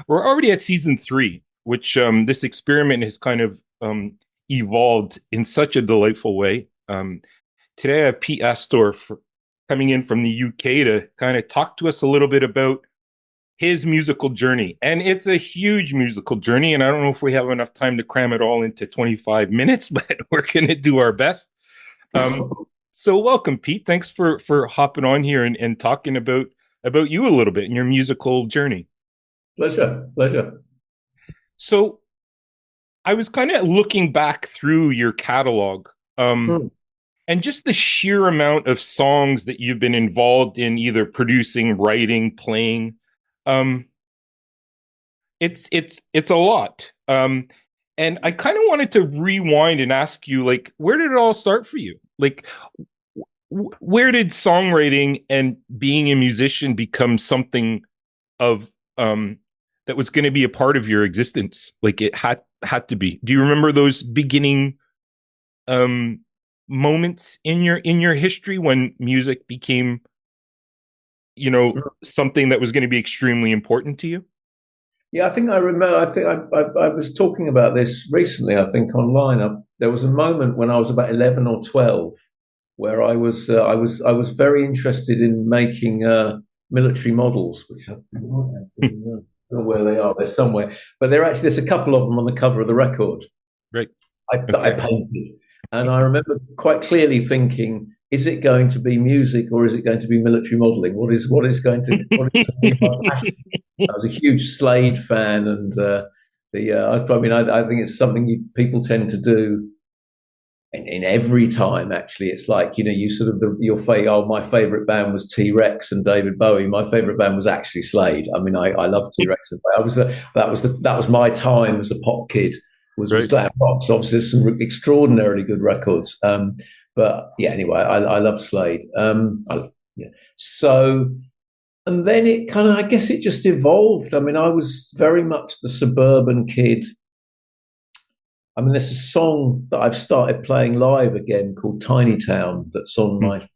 We're already at season three, which this experiment has kind of evolved in such a delightful way. Today I have Pete Astor coming in from the UK to kind of talk to us a little bit about his musical journey. And it's a huge musical journey, and I don't know if we have enough time to cram it all into 25 minutes, but we're going to do our best. Um, so welcome, Pete. Thanks for hopping on here and talking about you a little bit and your musical journey. Pleasure, pleasure. So I was kind of looking back through your catalog, Hmm. and just the sheer amount of songs that you've been involved in either producing, writing, playing. Um, it's a lot. And I kind of wanted to rewind and ask you, like, where did it all start for you? Like, where did songwriting and being a musician become something of that was going to be a part of your existence? Like it had to be. Do you remember those beginning um moments in your history when music became, something that was going to be extremely important to you? Yeah, I think I remember. I think I was talking about this recently. I think online. There was a moment when I was about 11 or 12 where I was very interested in making military models, which I don't know where they are. They're somewhere, but there's a couple of them on the cover of the record. Right. That I Okay. painted. And I remember quite clearly thinking, is it going to be music or is it going to be military modelling? What is going to be my passion? I was a huge Slade fan, and I think it's something people tend to do in every time. Actually, it's like you sort of my favourite band was T Rex and David Bowie. My favourite band was actually Slade. I mean, I love T Rex. That was my time as a pop kid. Was Right. glam rock. So obviously, there's some extraordinarily good records. But yeah, anyway, I love Slade. Yeah. So and then it kind of, I guess, it just evolved. I mean, I was very much the suburban kid. I mean, there's a song that I've started playing live again called Tiny Town that's on Hmm. my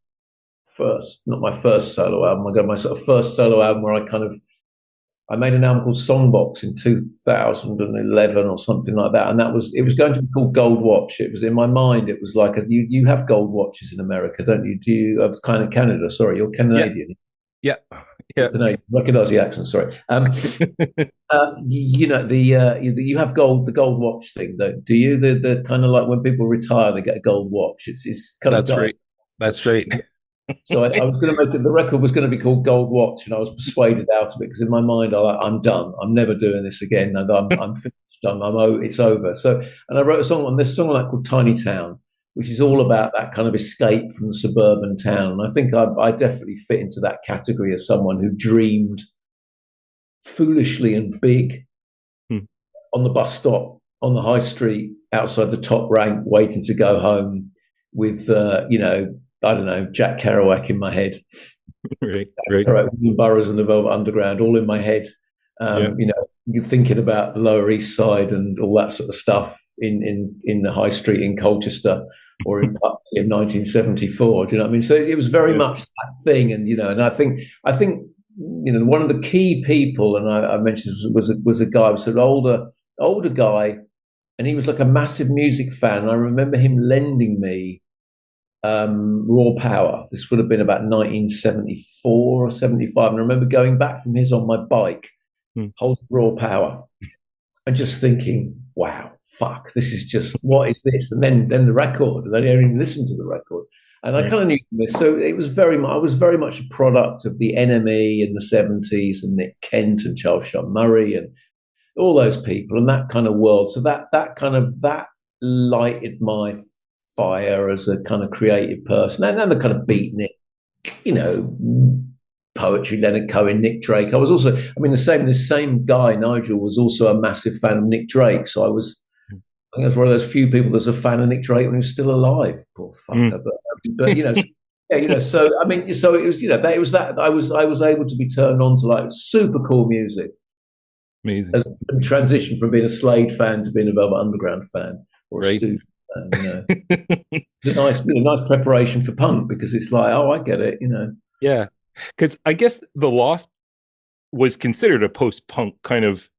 first, not my first solo album. I got my sort of first solo album where I made an album called Songbox in 2011 or something like that. And it was going to be called Gold Watch. It was in my mind. It was like, you have gold watches in America, don't you? Do you have kind of Canada? Sorry, you're Yeah. Canadian. Yeah. You're Yeah. Canadian. Recognize the accent. Sorry. You have the gold watch thing, do you? The kind of like when people retire, they get a gold watch. It's kind of That's dying. right. That's right. So I was going to make the record was going to be called Gold Watch, and I was persuaded out of it because in my mind I'm done. I'm never doing this again. And I'm finished. It's over. So and I wrote a song on this song like called Tiny Town, which is all about that kind of escape from the suburban town. And I think I definitely fit into that category as someone who dreamed foolishly and big Hmm. on the bus stop, on the high street, outside the top rank, waiting to go home with, I don't know, Jack Kerouac in my head, Right. Right. William Burroughs and the Velvet Underground all in my head. Yeah. You're thinking about the Lower East Side and all that sort of stuff in the high street in Colchester or in Putney in 1974. Do you know what I mean? So it was very Yeah. much that thing, and I think one of the key people, and I mentioned was a guy, was an older guy, and he was like a massive music fan. And I remember him lending me Raw Power. This would have been about 1974 or 75. And I remember going back from his on my bike, Hmm. holding Raw Power, and just thinking, wow, fuck, this is just, what is this? And then the record, and then I didn't even listen to the record. And I Right. kind of knew this. So it was I was very much a product of the NME in the 70s and Nick Kent and Charles Sean Murray and all those people and that kind of world. So that lighted my fire as a kind of creative person. And then the kind of beatnik, you know, poetry, Leonard Cohen, Nick Drake. The same guy, Nigel, was also a massive fan of Nick Drake. So I think I was one of those few people that's a fan of Nick Drake when he was still alive. Poor Hmm. fucker. But yeah, so I mean, so it was, it was that I was able to be turned on to like super cool music Amazing. as a transition from being a Slade fan to being a Velvet Underground fan or a Right. Stooges fan. It's nice preparation for punk because it's like, oh, I get it. Yeah. Because I guess the loft. was considered a post-punk kind of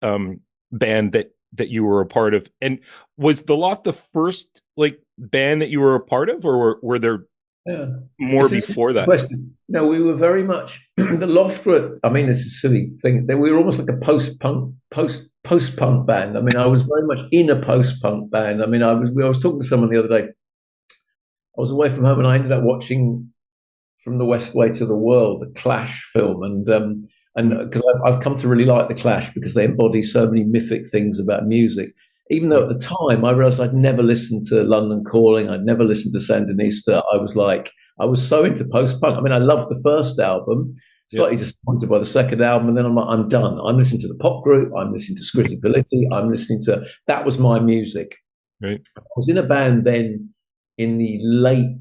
band that you were a part of. And was the Loft the first like band that you were a part of, or were there Yeah. more It's an before interesting that? question. No, we were very much the Loft were. I mean, it's a silly thing. We were almost like a post punk band. I mean, I was very much in a post punk band. I mean, I was talking to someone the other day. I was away from home and I ended up watching From the West Way to the World, the Clash film, and Mm, because I've come to really like the Clash because they embody so many mythic things about music. Even though mm, at the time I realised I'd never listened to London Calling, I'd never listened to Sandinista. I was so into post punk. I mean, I loved the first album, yeah, slightly disappointed by the second album, and then I'm like, I'm done. I'm listening to the pop group. I'm listening to Scrittability. I'm listening to that was my music. right. I was in a band then in the late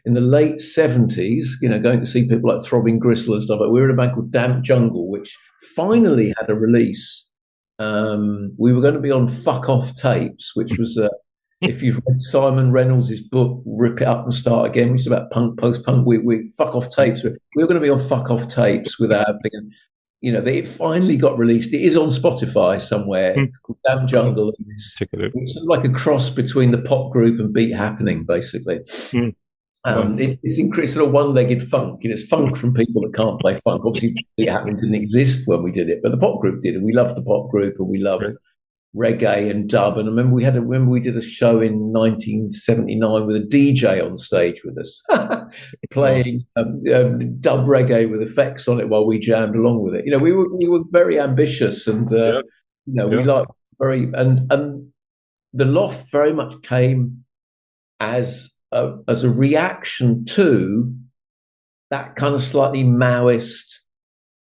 in the late 70s, going to see people like Throbbing Gristle and stuff. Like we were in a band called Damp Jungle, which finally had a release. We were going to be on Fuck Off Tapes, which was if you've read Simon Reynolds' book Rip It Up and Start Again, which is about punk, post punk, we Fuck Off Tapes. We were going to be on Fuck Off Tapes with our thing. And, it finally got released. It is on Spotify somewhere. Mm, It's called Damn oh, Jungle. check it out. It's sort of like a cross between the pop group and Beat Happening, basically. Mm, wow. It's sort of one-legged funk. It's funk from people that can't play funk. Obviously, Beat Happening didn't exist when we did it, but the pop group did, and we loved the pop group, and we loved Right. reggae and dub. And I remember we did a show in 1979 with a DJ on stage with us, Wow. playing dub reggae with effects on it while we jammed along with it. We were very ambitious, and Yeah. we Yeah. liked very and the Loft very much came as a reaction to that kind of slightly Maoist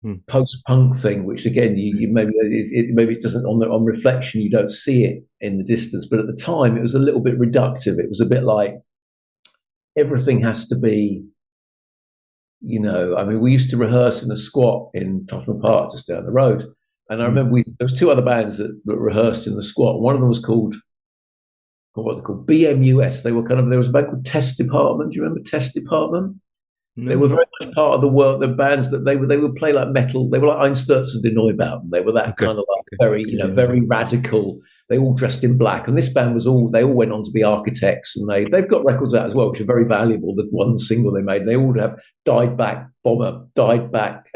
Mm, post-punk thing, which again, you maybe it doesn't on reflection you don't see it in the distance, but at the time it was a little bit reductive. It was a bit like everything has to be, I mean, we used to rehearse in a squat in Tottenham Park just down the road, and I mm. remember there was two other bands that rehearsed in the squat. One of them was called what they called BMUS. There was a band called Test Department. Do you remember Test Department? They were No. very much part of the world, the bands that they would play like metal. They were like Einstürzen die Neubauten. They were that Okay. kind of like Okay. very, Okay. Yeah. very radical. They all dressed in black. And this band they all went on to be architects, and they've got records out as well, which are very valuable. The one single they made, they all have died back bomber, died black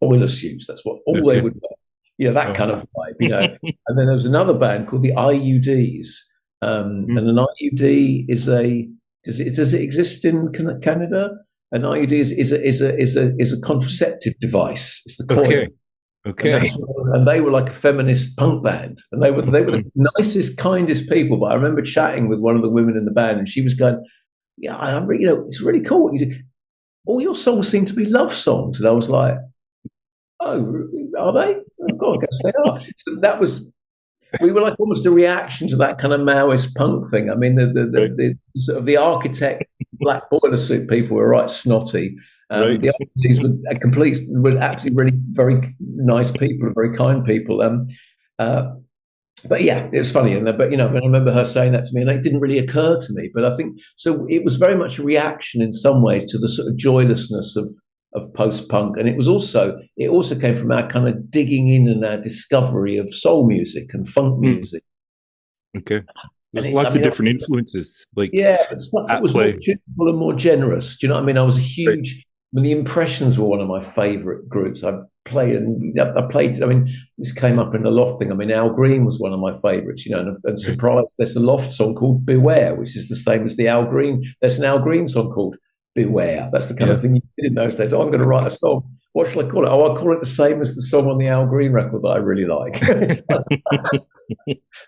boiler suits. That's what all they Okay. would wear. That Oh. kind of vibe. And then there was another band called the IUDs. Mm. And an IUD does it exist in Canada? An IUD is a contraceptive device. It's the Okay. coil, and Okay. they were like a feminist punk band, and they were the Mm. nicest, kindest people. But I remember chatting with one of the women in the band, and she was going, "Yeah, it's really cool what you do. All your songs seem to be love songs," and I was like, "Oh, are they? Oh, God, I guess they are." So that was we were like almost a reaction to that kind of Maoist punk thing. I mean, Right. the sort of the architect black boiler suit people were right snotty. Right. The these were absolutely really very nice people and very kind people. Uh, but yeah, it was funny. But I remember her saying that to me, and it didn't really occur to me. But I think so. It was very much a reaction in some ways to the sort of joylessness of post punk, and it also came from our kind of digging in and our discovery of soul music and funk Mm. music. Okay. And There's lots I of mean, different influences like yeah, but stuff that at was more play. tuneful and more generous. Do you know what I mean? I was a Right. huge. I mean, the Impressions were one of my favourite groups. I played. I mean, this came up in the Loft thing. I mean, Al Green was one of my favourites. And Right. surprised, there's a Loft song called "Beware," which is the same as the Al Green. There's an Al Green song called "Beware." That's the kind of Yeah. thing you did in those days. Oh, I'm going to write a song. What shall I call it? Oh, I'll call it the same as the song on the Al Green record that I really like.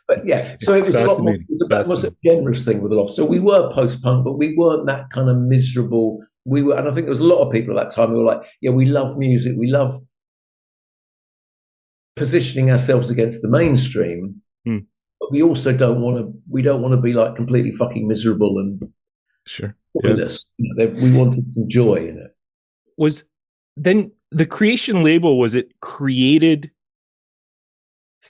But yeah, so it was a lot more. Fascinating. That was a Fascinating. generous thing with the Loft. So we were post punk, but we weren't that kind of miserable. We were, and I think there was a lot of people at that time who were like, "Yeah, we love music. We love positioning ourselves against the mainstream, Mm. but we also don't want to. We don't want to be like completely fucking miserable and Sure. Yeah. joyless. We wanted some joy in it. Was then the creation label, was it created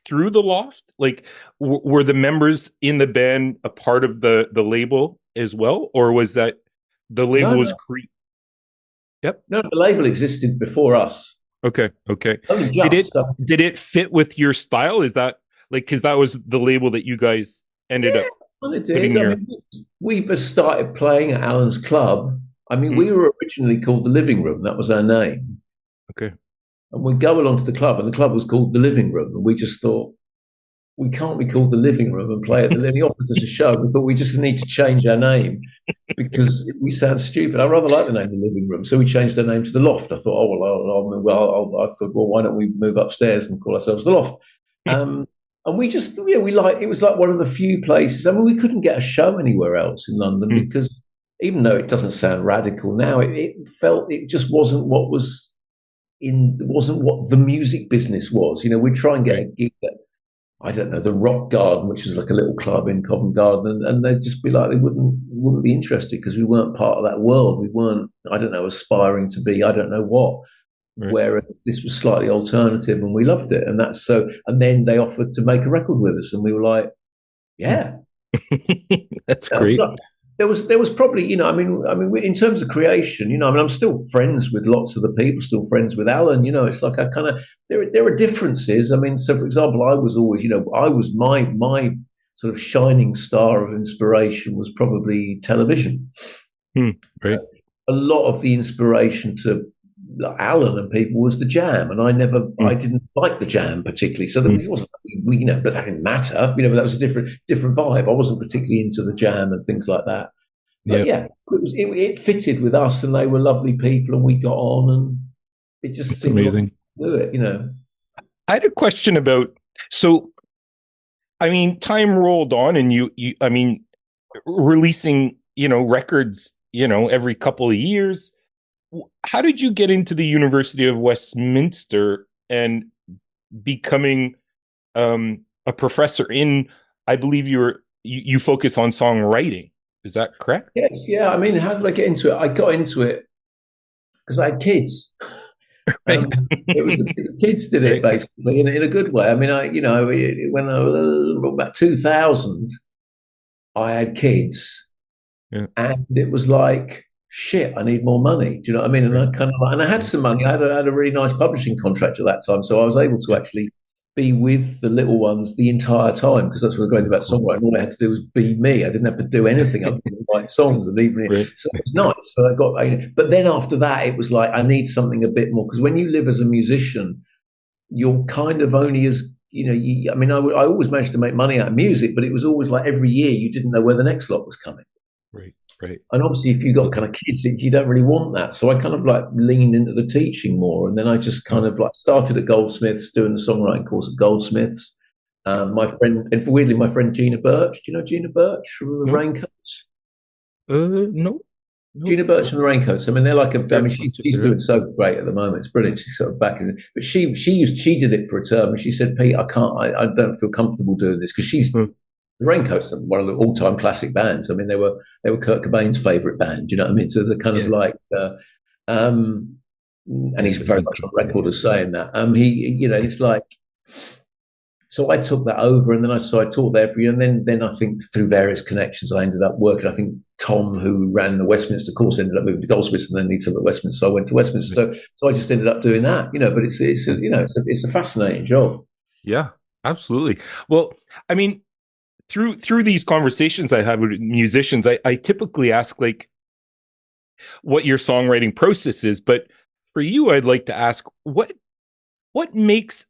through the Loft? Like, were the members in the band a part of the label as well, or was that the No, label was no. created? Yep. No, the label existed before us. Okay. Okay. Only Did it just. did it fit with your style? Is that like because that was the label that you guys ended Yeah, up well, it putting did. I your mean, we just started playing at Alan's club. I mean, hmm, we were originally called the Living Room. That was our name. okay. And we'd go along to the club, and the club was called the Living Room. And we just thought, we can't be called the Living Room and play at the Living. He offered us a show. We thought we just need to change our name because we sound stupid. I rather like the name the Living Room, so we changed our name to the Loft. I thought, oh I thought, well, why don't we move upstairs and call ourselves the Loft? And we just, we like it was like one of the few places. I mean, we couldn't get a show anywhere else in London Hmm, because even though it doesn't sound radical now, it felt it just wasn't what was in wasn't what the music business was. We'd try and get a right. gig at I don't know, the Rock Garden, which was like a little club in Covent Garden, and they'd just be like, they wouldn't be interested because we weren't part of that world. We weren't, I don't know, aspiring to be, I don't know what. Right. Whereas this was slightly alternative, and we loved it, and that's so. And then they offered to make a record with us, and we were like, Hmm. yeah, That's uh, great. there was probably in terms of creation, I mean I'm still friends with lots of the people, still friends with Alan. It's like I kind of there are differences. I mean, so for example, I was always I was my sort of shining star of inspiration was probably television. Hmm, right. A lot of the inspiration to Alan and people was the Jam, and I Hmm, didn't like the Jam particularly. So that hmm, was, it wasn't, but that didn't matter, but that was a different vibe. I wasn't particularly into the Jam and things like that. But yeah, yeah, it fitted with us, and they were lovely people, and we got on, and it just it's seemed like amazing. to do it. I had a question about so I mean, time rolled on and you I mean, releasing, records, every couple of years. How did you get into the University of Westminster and becoming a professor in, I believe you focus on songwriting. Is that correct? Yes, yeah. I mean, how did I get into it? I got into it because I had kids. Right. It was the kids did it Right. basically in a good way. I mean, when I was about 2000, I had kids, Yeah. and it was like, shit, I need more money. Do you know what I mean? And Right. I kind of and I had Right. some money. I had a really nice publishing contract at that time, so I was able to Yeah. actually be with the little ones the entire time because that's what the great thing about Cool. songwriting. All I had to do was be me. I didn't have to do anything other than write songs and even Right. so it was nice. So but then after that, it was like I need something a bit more because when you live as a musician, you're kind of only as I mean, I always managed to make money out of music, but it was always like every year you didn't know where the next lot was coming. Right. Right. And obviously, if you've got kind of kids, you don't really want that. So I kind of like leaned into the teaching more. And then I just Hmm. kind of like started at Goldsmiths, doing the songwriting course at Goldsmiths. My friend, and weirdly, my friend Gina Birch. Do you know Gina Birch from the No. Raincoats? No. No. Gina Birch from the Raincoats. I mean, they're like I Yeah. mean, Let's check she's it out. doing so great at the moment. It's brilliant. She's sort of back in, but she did it for a term, and she said, "Pete, I don't feel comfortable doing this because she's Hmm. the Raincoats are one of the all-time classic bands. I mean, they were Kurt Cobain's favorite band. Do you know what I mean? So they're kind of Yes. like, and he's Yes, I very think much on I record do. as saying that. And it's like, so I took that over, and then I taught there for you, and then I think through various connections, I ended up working. I think Tom, who ran the Westminster course, ended up moving to Goldsmiths, and then needs to at Westminster. So I went to Westminster. So I just ended up doing that. But it's a fascinating job. Yeah, absolutely. Well, I mean, through these conversations I have with musicians, I typically ask like what your songwriting process is, but for you, I'd like to ask what makes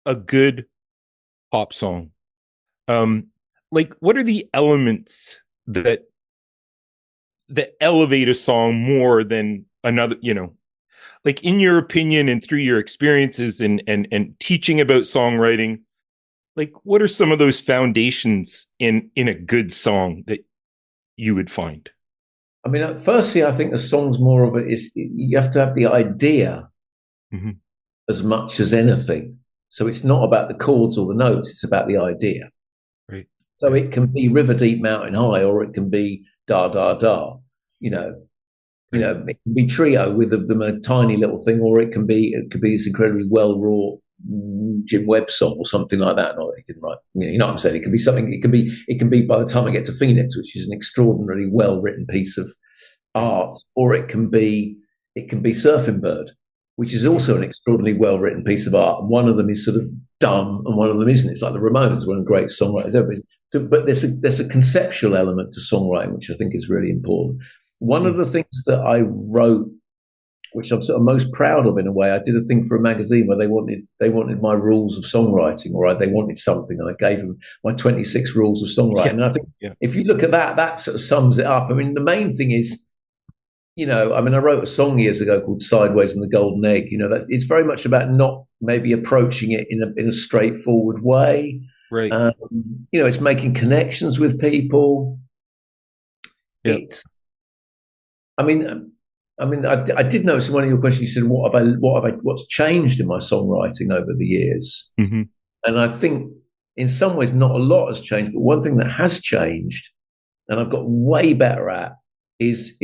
a good pop song? Um, like what are the elements that elevate a song more than another? Like in your opinion and through your experiences and teaching about songwriting, like what are some of those foundations in a good song that you would find? I mean, firstly, I think a song's more of it is you have to have the idea Mm-hmm. as much as anything. So it's not about the chords or the notes; it's about the idea. Right. So Right. it can be River Deep, Mountain High, or it can be Da Da Da. You know, Right. it can be trio with a tiny little thing, or it could be this incredibly well wrought Jim Webb song or something like that. No, he didn't write. You know what I'm saying? It can be something. It can be by the time I get to Phoenix, which is an extraordinarily well written piece of Right. art, or it can be it can be Surfing Bird, which is also an extraordinarily well-written piece of art. And one of them is sort of dumb and one of them isn't. It's like the Ramones, one of the great songwriters ever. So, but there's a conceptual element to songwriting, which I think is really important. One of the things that I wrote, which I'm sort of most proud of in a way, I did a thing for a magazine where they wanted my rules of songwriting, or they wanted something, and I gave them my 26 rules of songwriting. Yeah. And I think if you look at that, that sort of sums it up. I mean, the main thing is, I wrote a song years ago called Sideways and the Golden Egg. It's very much about not maybe approaching it in a straightforward way. Right. It's making connections with people. Yep. I did notice in one of your questions, you said, what's changed in my songwriting over the years? Mm-hmm. And I think in some ways not a lot has changed, but one thing that has changed and I've got way better at is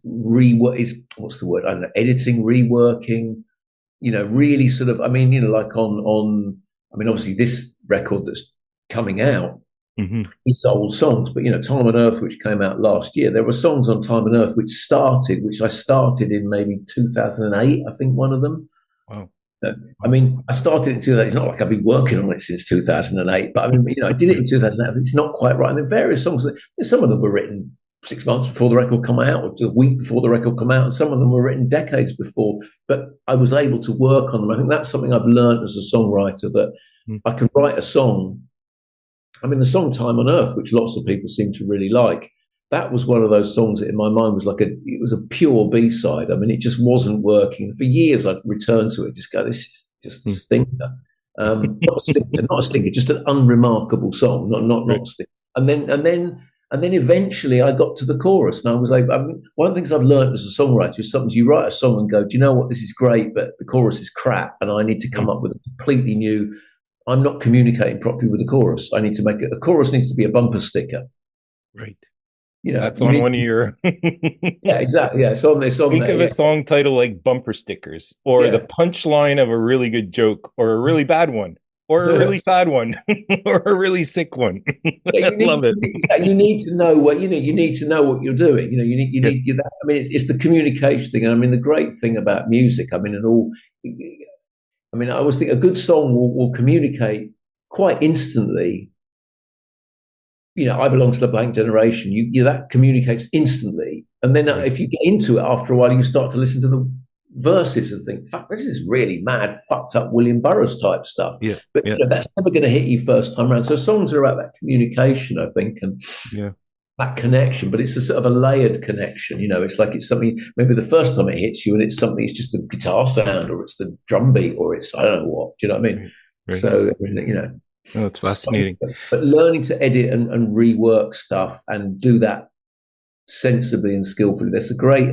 rework, what's the word? I don't know, editing, reworking, really sort of, like obviously this record that's coming out, mm-hmm. it's old songs, but Time on Earth, which came out last year, there were songs on Time on Earth which I started in maybe 2008, I think one of them. Wow. I started in 2008. It's not like I've been working on it since 2008, but I did it in 2008. It's not quite right. And then various songs, some of them were written 6 months before the record come out, or a week before the record come out, and some of them were written decades before. But I was able to work on them. I think that's something I've learned as a songwriter, that I can write a song. The song Time on Earth, which lots of people seem to really like, that was one of those songs that in my mind was it was a pure B-side. It just wasn't working. For years I'd return to it, just go, this is just a stinker. Not a stinker, just an unremarkable song, not a stinker. And then eventually I got to the chorus, and I was like, one of the things I've learned as a songwriter is sometimes you write a song and go, do you know what, this is great, but the chorus is crap, and I need to come up with a completely new. I'm not communicating properly with the chorus. I need to make it. A chorus needs to be a bumper sticker. Right. That's on one of your. Yeah, exactly. Yeah, so think of a song title like Bumper Stickers, or the punchline of a really good joke, or a really bad one, or a really sad one, or a really sick one. I love it. You need to know what you need to know what you're doing. You need that. It's the communication thing. And the great thing about music. I always think a good song will communicate quite instantly. I belong to the blank generation. That communicates instantly, and then if you get into it after a while, you start to listen to the verses and think, "Fuck, this is really mad, fucked up William Burroughs type stuff." Yeah, but that's never going to hit you first time around. So songs are about that communication, I think, and that connection. But it's a sort of a layered connection. It's like it's something. Maybe the first time it hits you, and it's something. It's just the guitar sound, or it's the drum beat, or it's I don't know what. Do you know what I mean? Right. So Oh, it's fascinating. But learning to edit and rework stuff and do that sensibly and skillfully. There's a great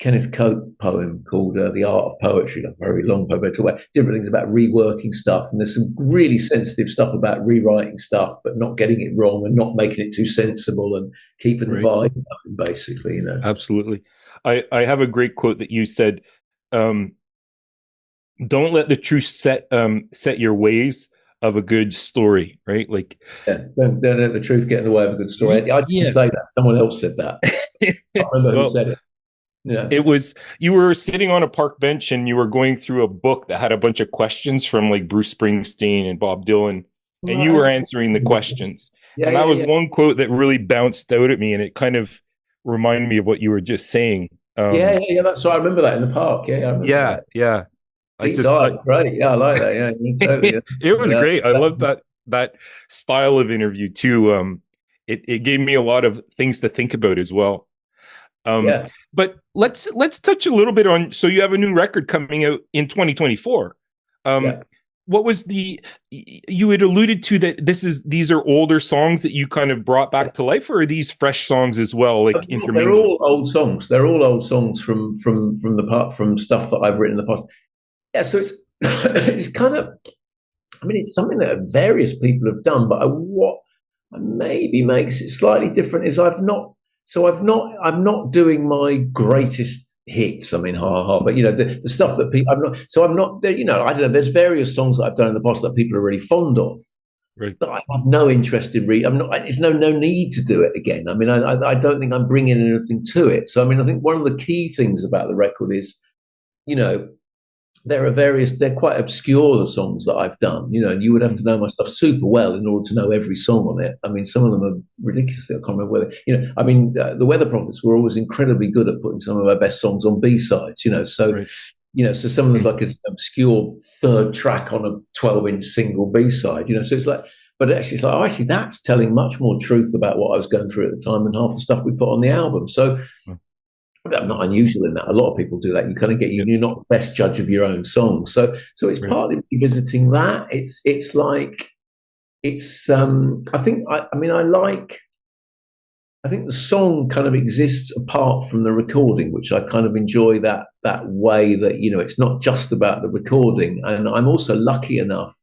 Kenneth Cope poem called The Art of Poetry, a very long poem, but talk about different things about reworking stuff. And there's some really sensitive stuff about rewriting stuff, but not getting it wrong and not making it too sensible and keeping the vibe going, basically. Absolutely. I have a great quote that you said, don't let the truth set your ways of a good story, right? Like, don't let the truth get in the way of a good story. I didn't say that. Someone else said that. I can't remember who said it. Yeah. It was, you were sitting on a park bench and you were going through a book that had a bunch of questions from like Bruce Springsteen and Bob Dylan, and you were answering the questions. And that was one quote that really bounced out at me, and it kind of reminded me of what you were just saying. Yeah, that's right. I remember that in the park. Yeah. Deep dive, great. Yeah, I like that. Yeah, totally. It was great. I love that style of interview too. It gave me a lot of things to think about as well. But let's touch a little bit on. So you have a new record coming out in 2024. What was you had alluded to that these are older songs that you kind of brought back to life, or are these fresh songs as well? Like they're all old songs. They're all old songs from stuff that I've written in the past. Yeah, so it's kind of, it's something that various people have done, but what maybe makes it slightly different is I'm not doing my greatest hits. But the stuff that people, I don't know. There's various songs that I've done in the past that people are really fond of, Right. that I have no interest in reading. I'm not. There's no need to do it again. I mean, I don't think I'm bringing anything to it. So I mean, I think one of the key things about the record is, you know, there are various. They're quite obscure, the songs that I've done. You know, and you would have to know my stuff super well in order to know every song on it. I mean, some of them are ridiculously. I can't remember whether, you know. I mean, the Weather Prophets were always incredibly good at putting some of our best songs on B sides. You know, so Right. you know, so someone's like an obscure third track on a 12-inch single B side, you know, so it's like, but actually it's like, oh, actually that's telling much more truth about what I was going through at the time than half the stuff we put on the album. So Oh, I'm not unusual in that. A lot of people do that. You kind of get, yeah. you're not the best judge of your own songs. So it's Right. partly revisiting that. It's like, I mean, I think the song kind of exists apart from the recording, which I kind of enjoy that way that, you know, it's not just about the recording. And I'm also lucky enough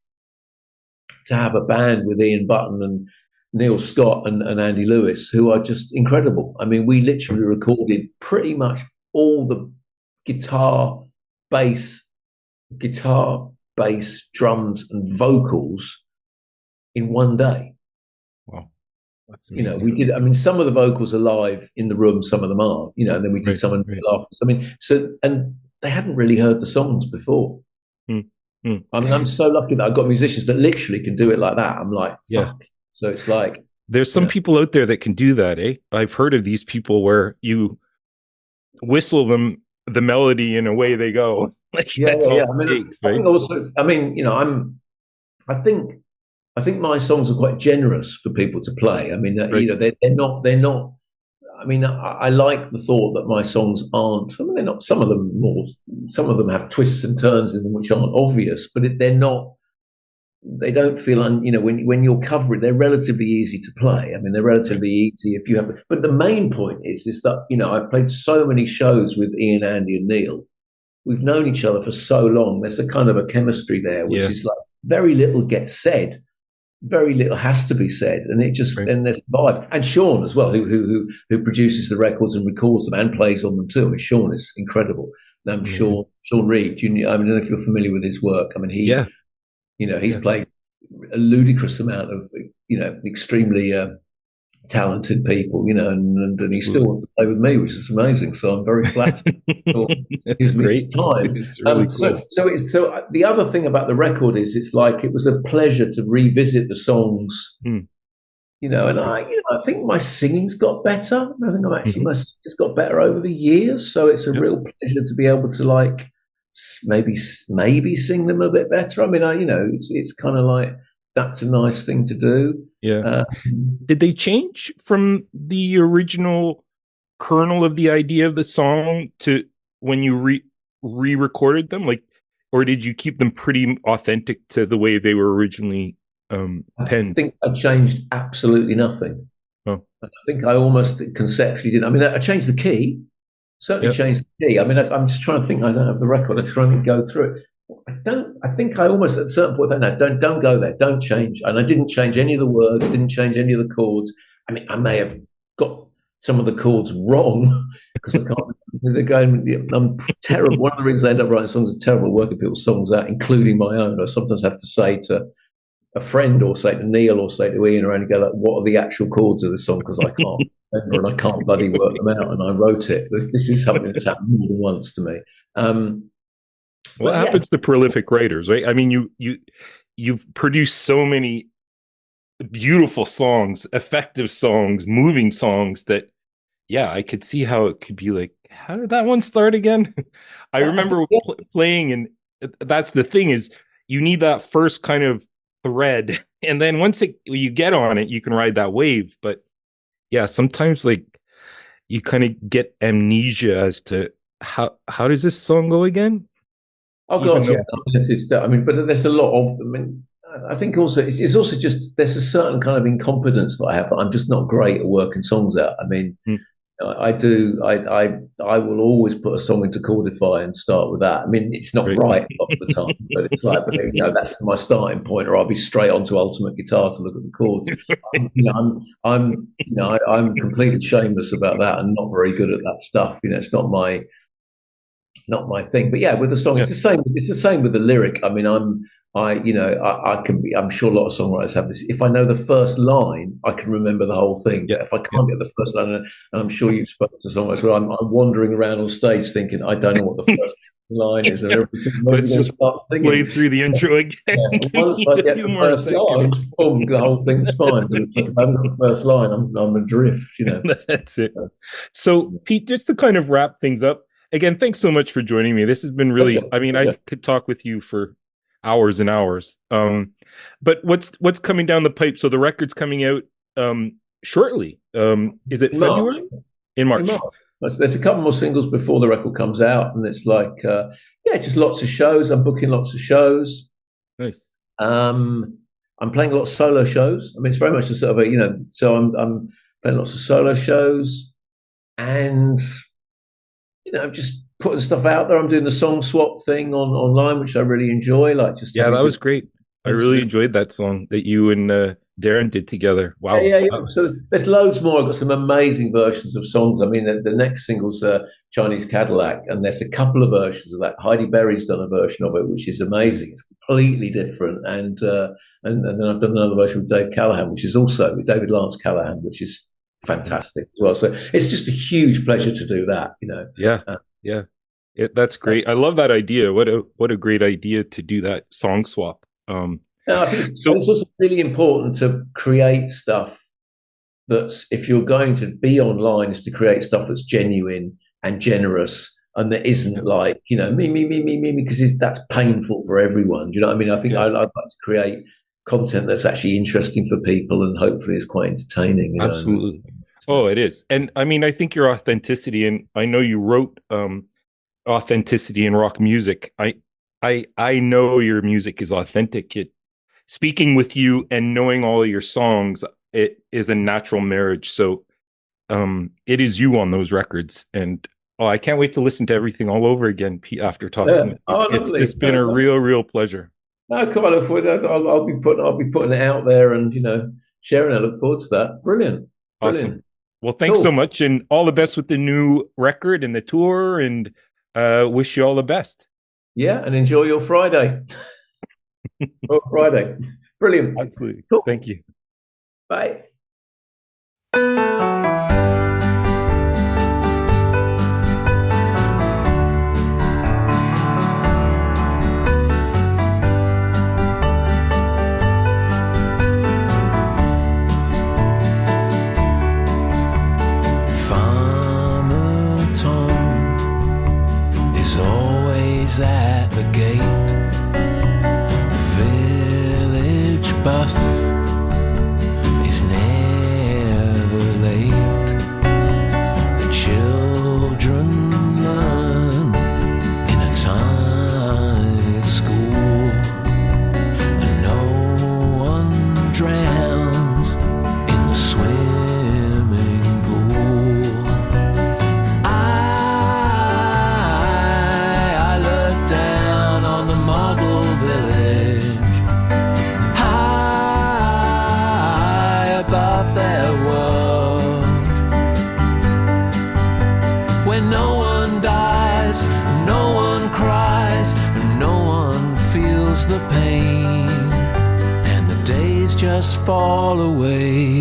to have a band with Ian Button and Neil Scott and Andy Lewis, who are just incredible. I mean, we literally recorded pretty much all the guitar, bass, guitar, bass, drums, and vocals in one day. Wow. That's You know, amazing. we did. I mean, some of the vocals are live in the room, some of them aren't. You know, and then we did Right. some in Right. real afterwards. I mean, so and they hadn't really heard the songs before. Mm. Mm. I mean, I'm so lucky that I've got musicians that literally can do it like that. I'm like, Yeah. fuck. So it's like, There's you some know, people out there that can do that, eh? I've heard of these people where you whistle them the melody and away they go. Like yeah, that's yeah, all yeah. I it mean, takes, I right? think also, I mean, you know, I think, I think my songs are quite generous for people to play. I mean, you Right. know, they're not. I mean, I like the thought that my songs aren't. I mean, they're not. Some of them more. Some of them have twists and turns in them which aren't obvious, but they're not. They don't feel, you know, when you're covering, they're relatively easy to play. I mean, they're Right. relatively easy if you have. But the main point is that, you know, I've played so many shows with Ian, Andy, and Neil. We've known each other for so long. There's a kind of a chemistry there, which Yeah. is like very little gets said, very little has to be said, and it just Right. and there's vibe. And Sean as well, who produces the records and records them and plays on them too. I mean, Sean is incredible. Amazing. Sean Reed. I mean, I don't know if you're familiar with his work. I mean, Yeah. you know, he's Yeah. played a ludicrous amount of, you know, extremely talented people, you know, and he still Absolutely. wants to play with me, which is amazing. So I'm very flattered. So he That's gives me his great. time. It's really cool. So the other thing about the record is it's like it was a pleasure to revisit the songs, Hmm. you know, and Right. I think my singing's got better. I think Mhm. my singing's got better over the years. So it's a Yep. real pleasure to be able to like maybe sing them a bit better. I mean, you know, it's kind of like that's a nice thing to do. Yeah. Uh, Did they change from the original kernel of the idea of the song to when you re-recorded them? Like, or did you keep them pretty authentic to the way they were originally I penned? think I changed absolutely nothing. Oh, I think I almost conceptually did. I mean, I changed the key, certainly yep. changed the key. I mean, I'm just trying to think. I don't have the record. I'm trying to go through it. I don't. I think I almost at a certain point. No, don't go there. Don't change. And I didn't change any of the words. Didn't change any of the chords. I mean, I may have got some of the chords wrong because I can't. They're going. I'm terrible. One of the reasons I end up writing songs is terrible working people's songs out, including my own. I sometimes have to say to a friend or say to Neil or say to Ian or go like, what are the actual chords of the song? Because I can't remember and I can't bloody work them out. And I wrote it. This is something that's happened more than once to me. What But yeah, happens to prolific writers, right? I mean, you've produced so many beautiful songs, effective songs, moving songs that yeah, I could see how it could be like, how did that one start again? I I think, remember yeah, playing, and that's the thing is you need that first kind of thread, and then once you get on it, you can ride that wave. But yeah, sometimes like you kind of get amnesia as to how does this song go again? oh Even God, yeah. though, I mean, but there's a lot of them. And I think also it's also just there's a certain kind of incompetence that I have that I'm just not great at working songs out. I mean, mm, I do. I will always put a song into Chordify and start with that. I mean, it's not right, right a lot of the time, but it's like, but you know, that's my starting point. Or I'll be straight onto Ultimate Guitar to look at the chords. I'm completely shameless about that and not very good at that stuff. You know, it's not my not my thing. But yeah, with the song, Yeah, it's the same. It's the same with the lyric. I mean, I can be. I'm sure a lot of songwriters have this. If I know the first line, I can remember the whole thing. yeah, But if I yeah. can't get the first line, and I'm sure you've spoken to songwriters where I'm wandering around on stage thinking I don't know what the first line is, and everybody's thinking, when's he Let's going to just start play singing? through the intro again. Yeah, Give once me I a get few the more first line, seconds. boom, the whole thing's fine. But it's like if I haven't got the first line, I'm adrift. That's it. So, So, Pete, just to kind of wrap things up, again, thanks so much for joining me. This has been pleasure, really, I mean, I pleasure. could talk with you for hours and hours. But what's coming down the pipe? So the record's coming out shortly. Is it In March. February? In In March. March. There's a couple more singles before the record comes out, and it's like, yeah, just lots of shows. I'm booking lots of shows. Nice. I'm playing a lot of solo shows. I mean, it's very much a sort of so I'm playing lots of solo shows, and I'm just putting stuff out there. I'm doing the song swap thing online, which I really enjoy. Like just Yeah, having that was different great. I things to really do. enjoyed that song that you and Darren did together. Yeah, Wow. yeah, yeah. That So was there's loads more. I've got some amazing versions of songs. I mean, the next single's Chinese Cadillac, and there's a couple of versions of that. Heidi Berry's done a version of it, which is amazing. It's completely different, and then I've done another version with Dave Callahan, which is also with David Lance Callahan, which is fantastic as well. So it's just a huge pleasure to do that. yeah, Uh, yeah. That's great. I love that idea. What a great idea to do that song swap. no, I think So it's also really important to create stuff that's, if you're going to be online, is to create stuff that's genuine and generous, and that yeah, isn't like me, because that's painful for everyone. Do you know what I mean? I think yeah, I'd like to create content that's actually interesting for people, and hopefully is quite entertaining. absolutely. Oh, it is. And I mean, I think your authenticity, and I know you wrote authenticity in rock music. I know your music is authentic. Speaking with you and knowing all of your songs, it is a natural marriage. So it is you on those records. And oh, I can't wait to listen to everything all over again, Pete, after Yeah. talking with you. Oh, It's lovely. just been a real pleasure. No, come on, I look forward to that. I'll be putting it out there, and sharing. I look forward to that. Brilliant, Awesome. brilliant, Well, thanks so cool. much, and all the best with the new record and the tour, and wish you all the best. Yeah, and enjoy your Friday. Oh, Friday. Brilliant. Absolutely. Cool. Thank you. Bye. Farmer Tom is always at the gate. The village bus is never late. The children learn in a tiny school, and no one drowns in the swimming pool. I look down on the model village, high above their world, where no one dies, no one cries, and no one feels the pain, and the days just fall away,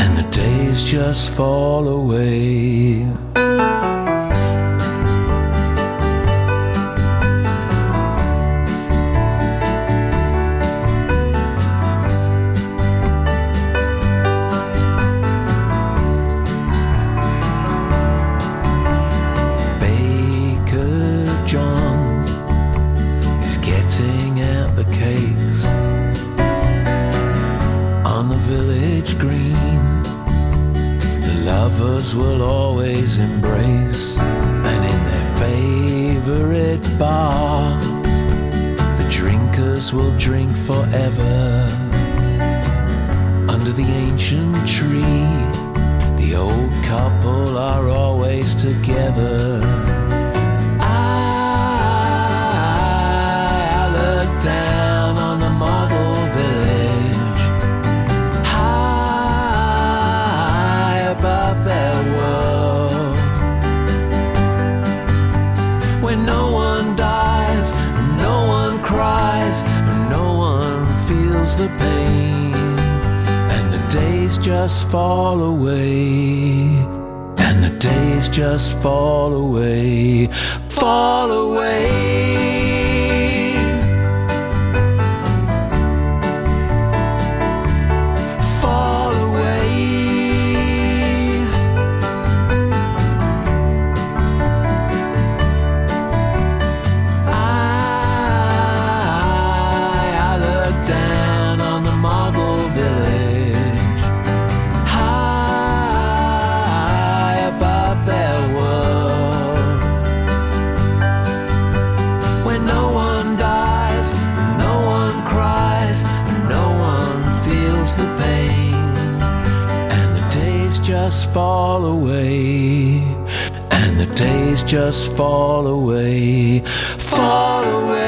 and the days just fall away. Baker John is getting out the cakes on the village green. The lovers will always embrace, and in their favorite bar, the drinkers will drink forever. Under the ancient tree, the old couple are always together. I look down on the model village, high above their world, feels the pain, and the days just fall away, and the days just fall away, fall away. Just fall away, and the days just fall away, fall away.